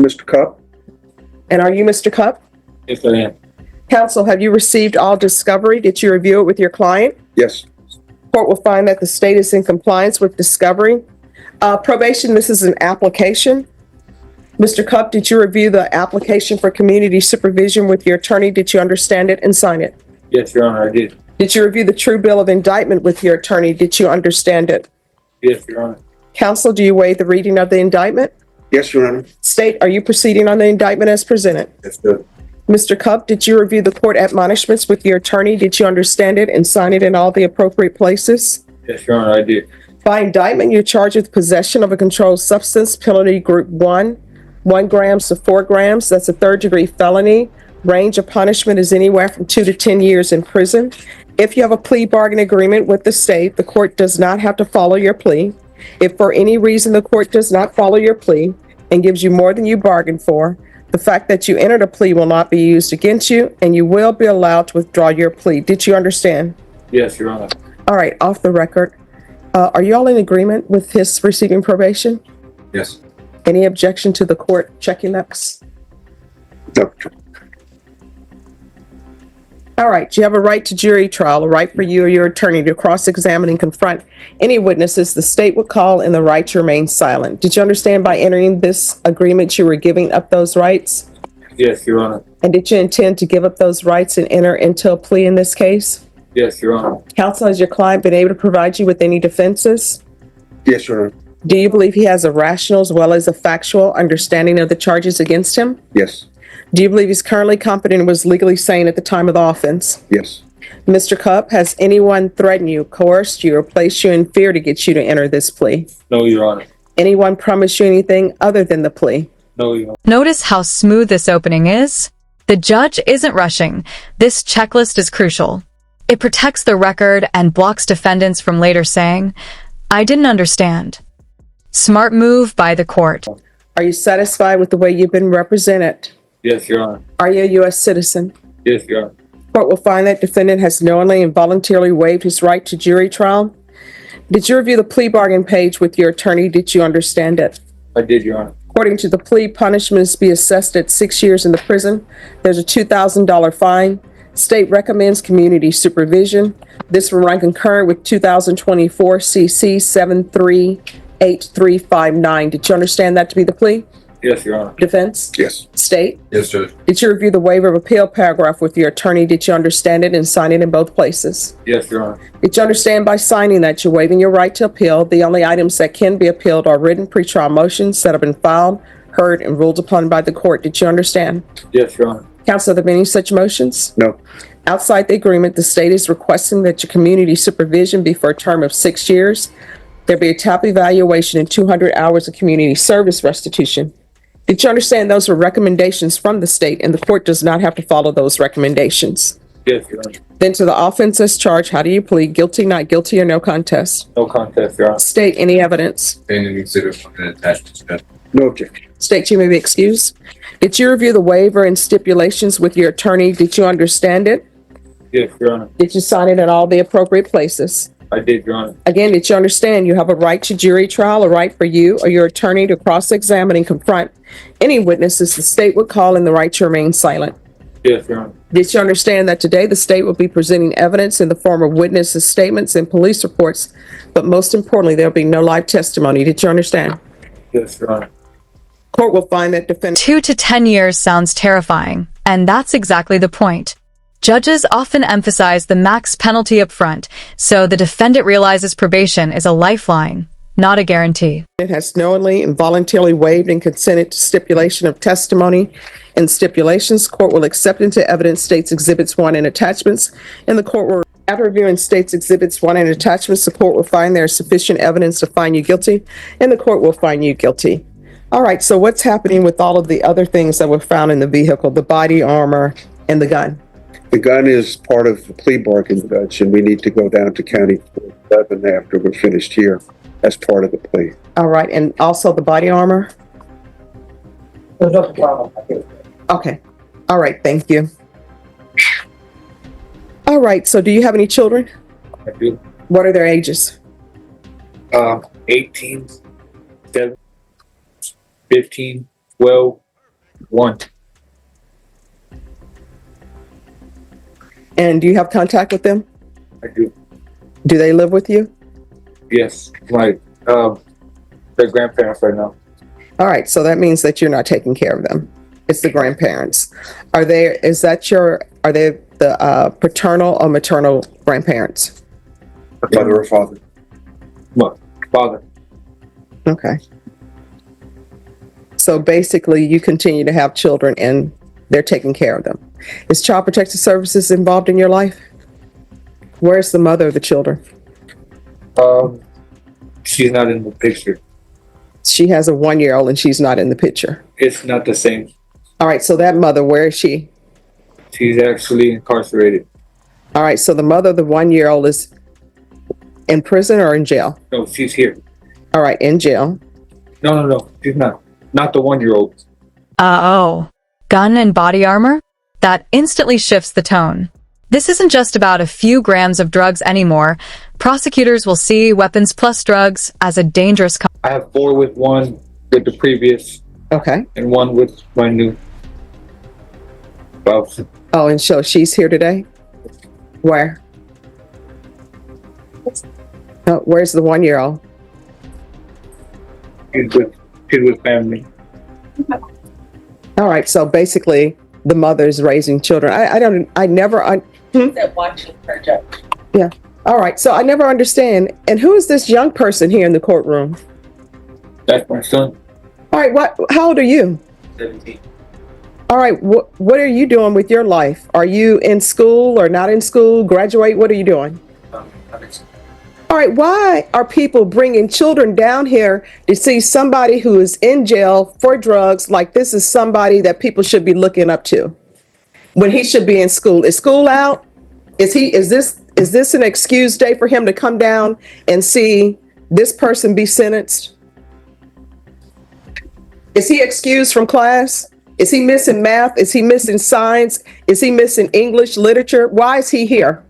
Mr. Cupp. And are you Mr. Cupp? Yes, I am. Counsel, have you received all discovery? Did you review it with your client? Yes. Court will find that the state is in compliance with discovery. Probation, this is an application. Mr. Cupp, did you review the application for community supervision with your attorney? Did you understand it and sign it? Yes, Your Honor, I did. Did you review the true bill of indictment with your attorney? Did you understand it? Yes, Your Honor. Counsel, do you waive the reading of the indictment? Yes, Your Honor. State, are you proceeding on the indictment as presented? Yes, sir. Mr. Cupp, did you review the court admonishments with your attorney? Did you understand it and sign it in all the appropriate places? Yes, Your Honor, I did. By indictment, you're charged with possession of a controlled substance, penalty group 1 grams to 4 grams. That's a third-degree felony. Range of punishment is anywhere from 2 to 10 years in prison. If you have a plea bargain agreement with the state, the court does not have to follow your plea. If for any reason the court does not follow your plea and gives you more than you bargained for, the fact that you entered a plea will not be used against you, and you will be allowed to withdraw your plea. Did you understand? Yes, Your Honor. All right, off the record. Are you all in agreement with his receiving probation? Yes. Any objection to the court checking that? No. All right, you have a right to jury trial, a right for you or your attorney to cross-examine and confront any witnesses the state would call, and the right to remain silent. Did you understand by entering this agreement you were giving up those rights? Yes, Your Honor. And did you intend to give up those rights and enter into a plea in this case? Yes, Your Honor. Counsel, has your client been able to provide you with any defenses? Yes, Your Honor. Do you believe he has a rational as well as a factual understanding of the charges against him? Yes. Do you believe he's currently competent and was legally sane at the time of the offense? Yes. Mr. Cupp, has anyone threatened you, coerced you, or placed you in fear to get you to enter this plea? No, Your Honor. Anyone promised you anything other than the plea? No, Your Honor. Notice how smooth this opening is? The judge isn't rushing. This checklist is crucial. It protects the record and blocks defendants from later saying, "I didn't understand." Smart move by the court. Are you satisfied with the way you've been represented? Yes, Your Honor. Are you a U.S. citizen? Yes, Your Honor. Court will find that defendant has knowingly and voluntarily waived his right to jury trial. Did you review the plea bargain page with your attorney? Did you understand it? I did, Your Honor. According to the plea, punishment is to be assessed at 6 years in the prison. There's a $2,000 fine. State recommends community supervision. This will run concurrent with 2024 CC 738359. Did you understand that to be the plea? Yes, Your Honor. Defense? Yes. State? Yes, Judge. Did you review the waiver of appeal paragraph with your attorney? Did you understand it and sign it in both places? Yes, Your Honor. Did you understand by signing that you're waiving your right to appeal? The only items that can be appealed are written pretrial motions that have been filed, heard, and ruled upon by the court. Did you understand? Yes, Your Honor. Counsel, have there been any such motions? No. Outside the agreement, the state is requesting that your community supervision be for a term of 6 years. There be a top evaluation and 200 hours of community service restitution. Did you understand those were recommendations from the state and the court does not have to follow those recommendations? Yes, Your Honor. Then to the offense as charged, how do you plead? Guilty, not guilty, or no contest? No contest, Your Honor. State, any evidence? Defendant Exhibit 1 and attachments, Judge. No objection. State, you may be excused. Did you review the waiver and stipulations with your attorney? Did you understand it? Yes, Your Honor. Did you sign it in all the appropriate places? I did, Your Honor. Again, did you understand you have a right to jury trial, a right for you or your attorney to cross-examine and confront any witnesses the state would call, and the right to remain silent? Yes, Your Honor. Did you understand that today the state will be presenting evidence in the form of witnesses' statements and police reports, but most importantly, there'll be no live testimony? Did you understand? Yes, Your Honor. Court will find that defendant 2 to 10 years sounds terrifying, and that's exactly the point. Judges often emphasize the max penalty up front, so the defendant realizes probation is a lifeline, not a guarantee. has knowingly and voluntarily waived and consented to stipulation of testimony and stipulations. Court will accept into evidence states exhibits 1 and attachments, and the court will, after reviewing states exhibits 1 and attachments, the court will find there is sufficient evidence to find you guilty, and the court will find you guilty. All right, so what's happening with all of the other things that were found in the vehicle, the body armor and the gun? The gun is part of the plea bargain, Judge, and we need to go down to County 11 after we're finished here as part of the plea. All right, and also the body armor? There's no problem. Okay. All right, thank you. All right, so do you have any children? I do. What are their ages? 18, 7, 15, 12, One. And do you have contact with them? I do. Do they live with you? Yes. My their grandparents right now. All right, so that means that you're not taking care of them. It's the grandparents. Are they the paternal or maternal grandparents? Mother or father? My father. Okay. So basically, you continue to have children and they're taking care of them. Is Child Protective Services involved in your life? Where's the mother of the children? She's not in the picture. She has a 1-year-old and she's not in the picture. It's not the same. All right, so that mother, where is she? She's actually incarcerated. All right, so the mother of the 1-year-old is in prison or in jail? No, she's here. All right, in jail. No. She's not. Not the 1-year-old. Oh. Gun and body armor? That instantly shifts the tone. This isn't just about a few grams of drugs anymore. Prosecutors will see weapons plus drugs as a dangerous I have 4 with one with the previous Okay. and 1 with my new spouse. Oh, and so she's here today? Where? Oh, where's the 1-year-old? She's with family. All right, so basically the mother's raising children. That watching her judge. Yeah. All right, so I never understand. And who is this young person here in the courtroom? That's my son. All right, how old are you? 17. All right, what are you doing with your life? Are you in school or not in school? Graduate? What are you doing? All right, why are people bringing children down here to see somebody who is in jail for drugs like this is somebody that people should be looking up to when he should be in school? Is school out? Is this an excuse day for him to come down and see this person be sentenced? Is he excused from class? Is he missing math? Is he missing science? Is he missing English literature? Why is he here?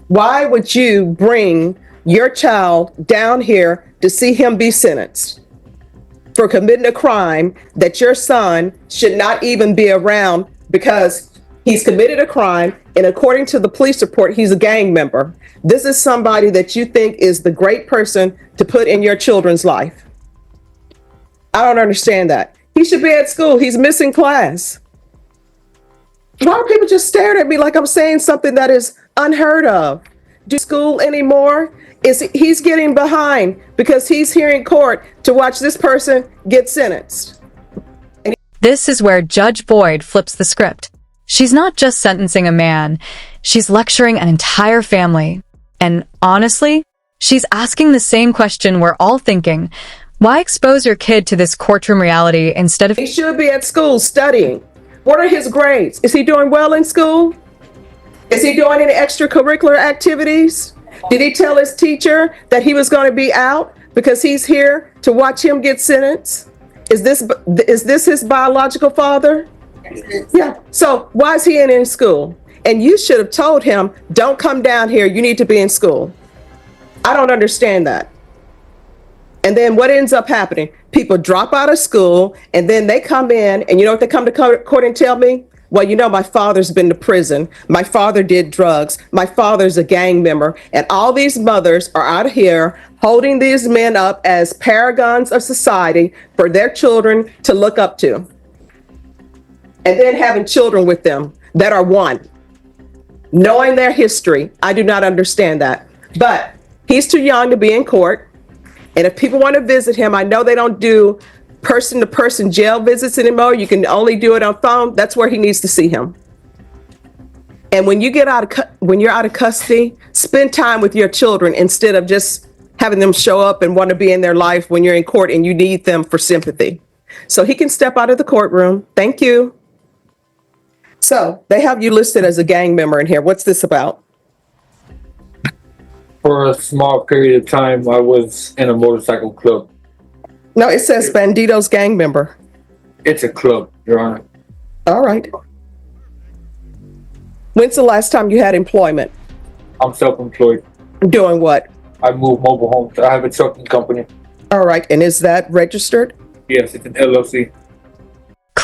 Why would you bring your child down here to see him be sentenced for committing a crime that your son should not even be around because he's committed a crime, and according to the police report, he's a gang member? This is somebody that you think is the great person to put in your children's life. I don't understand that. He should be at school. He's missing class. Why are people just staring at me like I'm saying something that is unheard of? Do school anymore? He's getting behind because he's here in court to watch this person get sentenced. This is where Judge Boyd flips the script. She's not just sentencing a man, she's lecturing an entire family. And honestly, she's asking the same question we're all thinking. Why expose your kid to this courtroom reality instead of— He should be at school studying. What are his grades? Is he doing well in school? Is he doing any extracurricular activities? Did he tell his teacher that he was going to be out because he's here to watch him get sentenced? Is this his biological father? Yeah. So why is he in school? And you should have told him, don't come down here. You need to be in school. I don't understand that. And then what ends up happening? People drop out of school and then they come in and you know what they come to court and tell me? Well, you know, my father's been to prison. My father did drugs. My father's a gang member. And all these mothers are out here holding these men up as paragons of society for their children to look up to. And then having children with them that are one. Knowing their history, I do not understand that. But he's too young to be in court. And if people want to visit him, I know they don't do person-to-person jail visits anymore. You can only do it on phone. That's where he needs to see him. And when you're out of custody, spend time with your children instead of just having them show up and want to be in their life when you're in court and you need them for sympathy. So he can step out of the courtroom. Thank you. So they have you listed as a gang member in here. What's this about? For a small period of time, I was in a motorcycle club. No, it says Bandito's gang member. It's a club, Your Honor. All right. When's the last time you had employment? I'm self-employed. Doing what? I move mobile homes. I have a trucking company. All right. And is that registered? Yes, it's an LLC.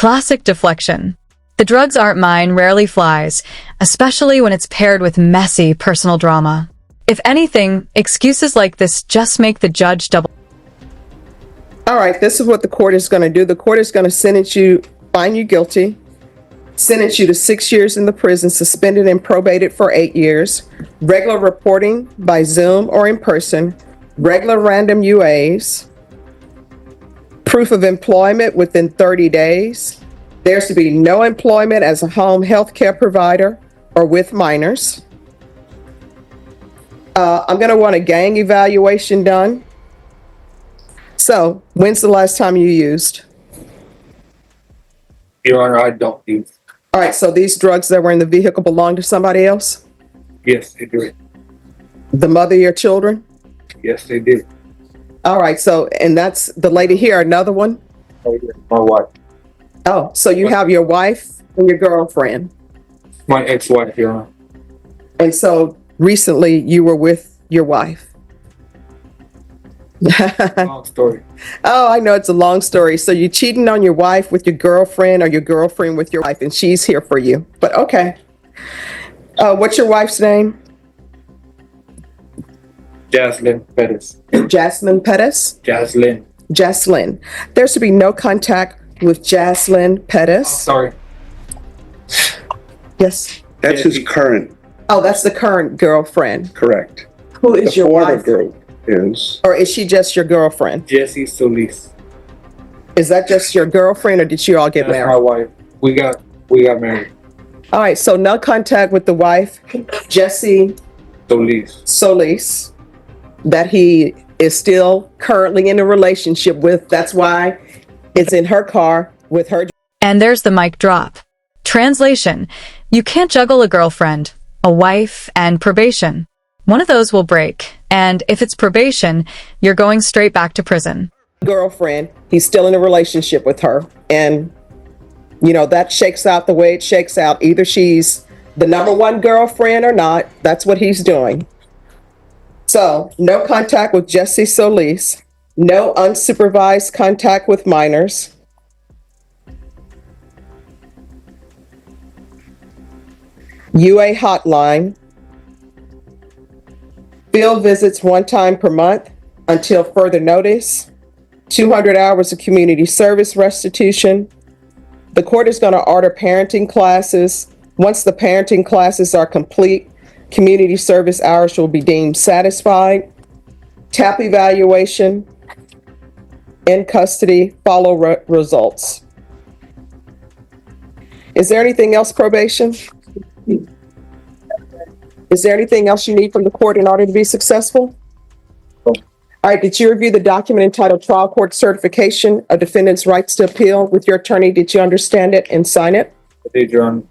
Classic deflection. The drugs aren't mine rarely flies, especially when it's paired with messy personal drama. If anything, excuses like this just make the judge double. All right, this is what the court is going to do. The court is going to sentence you, find you guilty, sentence you to 6 years in the prison, suspended and probated for 8 years, regular reporting by Zoom or in person, regular random UAs, proof of employment within 30 days. There's to be no employment as a home health care provider or with minors. I'm going to want a gang evaluation done. So, when's the last time you used? Your Honor, I don't use. All right, so these drugs that were in the vehicle belong to somebody else? Yes, they do. The mother of your children? Yes, they did. All right, so, and that's the lady here, another one? Oh, yeah. My wife. Oh, so you have your wife and your girlfriend. My ex-wife, Your Honor. And so recently you were with your wife. Long story. Oh, I know it's a long story. So you're cheating on your wife with your girlfriend or your girlfriend with your wife, and she's here for you. But okay. What's your wife's name? Jaslyn Pettis. Jasmine Pettis? Jaslyn. Jaslyn. There should be no contact with Jaslyn Pettis. Sorry. Yes. That's his current, Oh, that's the current girlfriend. correct. Who is The your former wife? girl is, Or is she just your girlfriend? Jessie Solis. Is that just your girlfriend, or did you all get That's my married? wife. We got married. All right, so no contact with the wife, Jessie Solis. Solis, that he is still currently in a relationship with. That's why it's in her car with her. And there's the mic drop. Translation: you can't juggle a girlfriend, a wife, and probation. One of those will break, and if it's probation, you're going straight back to prison. Girlfriend, he's still in a relationship with her. And, you know, that shakes out the way it shakes out. Either she's the number one girlfriend or not. That's what he's doing. So, no contact with Jessie Solis, no unsupervised contact with minors. UA hotline. Field visits 1 time per month until further notice. 200 hours of community service restitution. The court is going to order parenting classes. Once the parenting classes are complete, community service hours will be deemed satisfied. TAP evaluation. In custody, follow results. Is there anything else, probation? Is there anything else you need from the court in order to be successful? All right, did you review the document entitled Trial Court Certification of Defendant's Rights to Appeal with your attorney? Did you understand it and sign it? I did, Your Honor.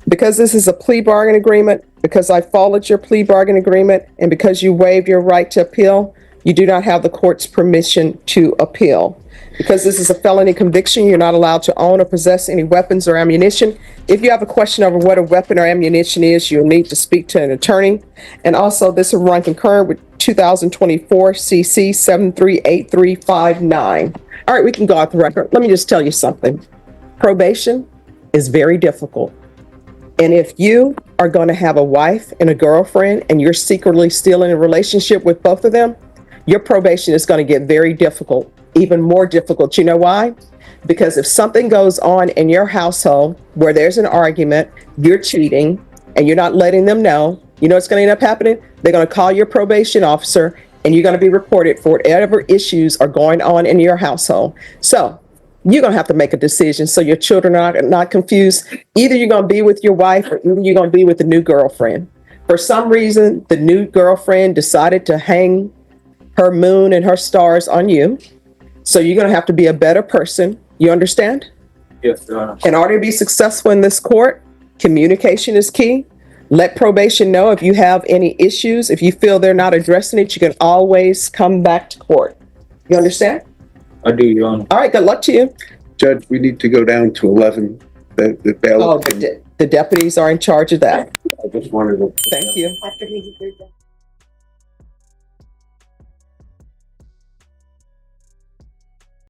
Because this is a plea bargain agreement, because I followed your plea bargain agreement, and because you waived your right to appeal, you do not have the court's permission to appeal. Because this is a felony conviction, you're not allowed to own or possess any weapons or ammunition. If you have a question over what a weapon or ammunition is, you'll need to speak to an attorney. And also, this will run concurrent with 2024 CC 738359. All right, we can go off the record. Let me just tell you something. Probation is very difficult. And if you are going to have a wife and a girlfriend and you're secretly still in a relationship with both of them, your probation is going to get very difficult, even more difficult. You know why? Because if something goes on in your household where there's an argument, you're cheating, and you're not letting them know, you know what's going to end up happening? They're going to call your probation officer, and you're going to be reported for whatever issues are going on in your household. So you're going to have to make a decision so your children are not confused. Either you're going to be with your wife or either you're going to be with the new girlfriend. For some reason, the new girlfriend decided to hang her moon and her stars on you. So you're going to have to be a better person. You understand? Yes, Your Honor. In order to be successful in this court, communication is key. Let probation know if you have any issues. If you feel they're not addressing it, you can always come back to court. You understand? I do, Your Honor. All right, good luck to you. Judge, we need to go down to 11. The bail. Oh, the deputies are in charge of that. I just wanted to. Thank you. After he's